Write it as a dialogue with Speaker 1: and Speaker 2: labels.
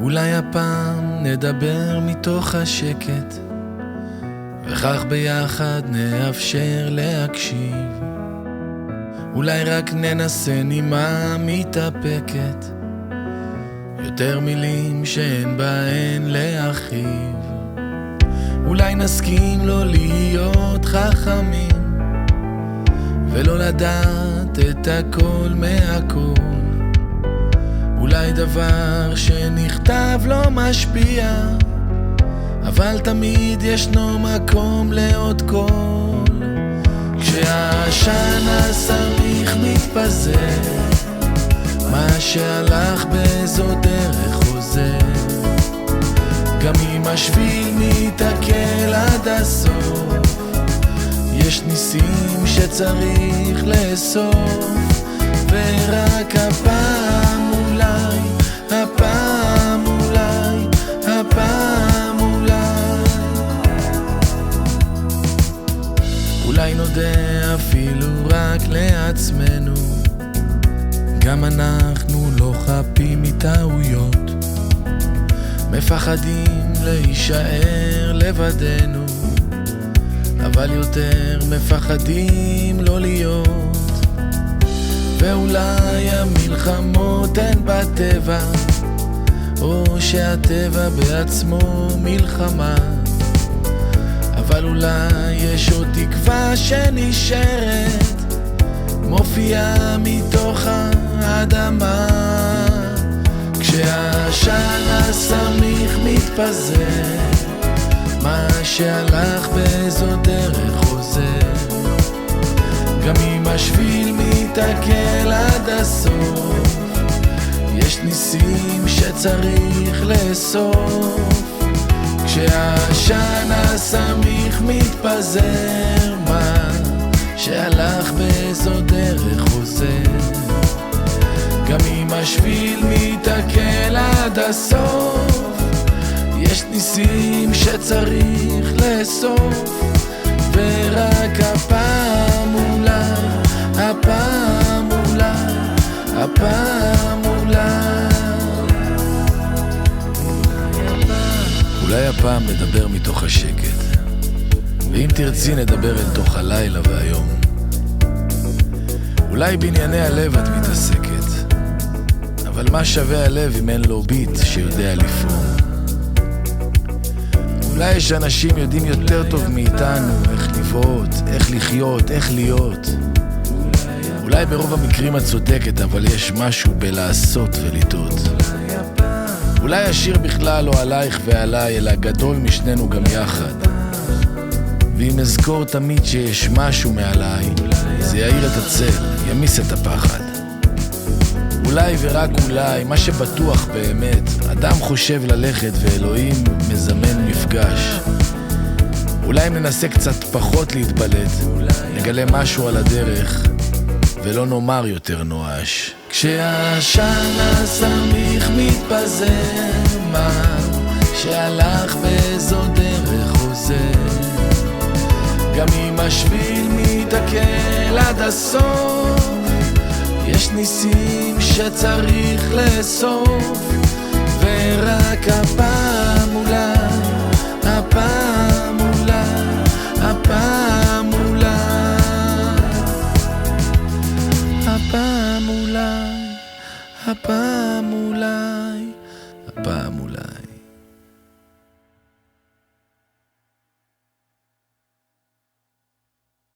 Speaker 1: אולי הפעם נדבר מתוך השקט, וכך ביחד נאפשר להקשיב. אולי רק ננסה נימה מתאפקת, יותר מילים שאין בהן להכאיב. אולי נסכים לא להיות חכמים, ולא לדעת את הכל מהכל. אולי דבר שנכתב לא משפיע, אבל תמיד ישנו מקום לעוד קול. כשהעשן הסמיך מתפזר, מה שהלך באיזו דרך חוזר. גם אם השביל מתעכל עד הסוף, יש ניסים שצריך לאסוף. ורק הפעם אולי, הפעם אולי, הפעם אולי, אולי נודה אפילו רק לעצמנו, גם אנחנו לא חפים מטעויות, מפחדים להישאר לבדנו, אבל יותר מפחדים לא להיות. ואולי המלחמות הן בטבע, או שהטבע בעצמו מלחמה, אבל אולי יש עוד תקווה שנשארת, מופיעה מתוך האדמה. כשהעשן הסמיך מתפזר, מה שהלך באיזו דרך חוזר. גם אם השביל מתעכל עד הסוף, יש ניסים שצריך לאסוף. כשהעשן הסמיך מתפזר, מה שהלך באיזו דרך חוזר. גם אם השביל מתעכל עד הסוף, יש ניסים שצריך לאסוף. ורק הפעם אולי, הפעם אולי, הפעם אולי, אולי הפעם נדבר מתוך השקט, ואם תרצי נדבר אל תוך הלילה והיום. אולי בענייני הלב את מתעסקת, אבל מה שווה הלב אם אין לו ביט שיודע לפעום? אולי יש אנשים יודעים יותר טוב מאיתנו איך לבעוט, איך לחיות, איך להיות. אולי ברוב המקרים את צודקת, אבל יש משהו בלעשות ולטעות. אולי השיר בכלל לא עלייך ועליי, אלא גדול משנינו גם יחד. ואם אזכור תמיד שיש משהו מעליי, זה יאיר את הצל, ימיס את הפחד. אולי ורק אולי, מה שבטוח באמת, אדם חושב ללכת ואלוהים מזמן מפגש. אולי אם ננסה קצת פחות להתבלט, נגלה משהו על הדרך, ולא נאמר יותר נואש.
Speaker 2: כשהעשן הסמיך מתפזר, מה שהלך באיזו דרך חוזר. גם אם השביל מתעכל עד הסוף, יש ניסים שצריך לאסוף. ורק הפעם אולי, הפעם אולי, הפעם אולי, הפעם אולי, הפעם אולי, הפעם אולי.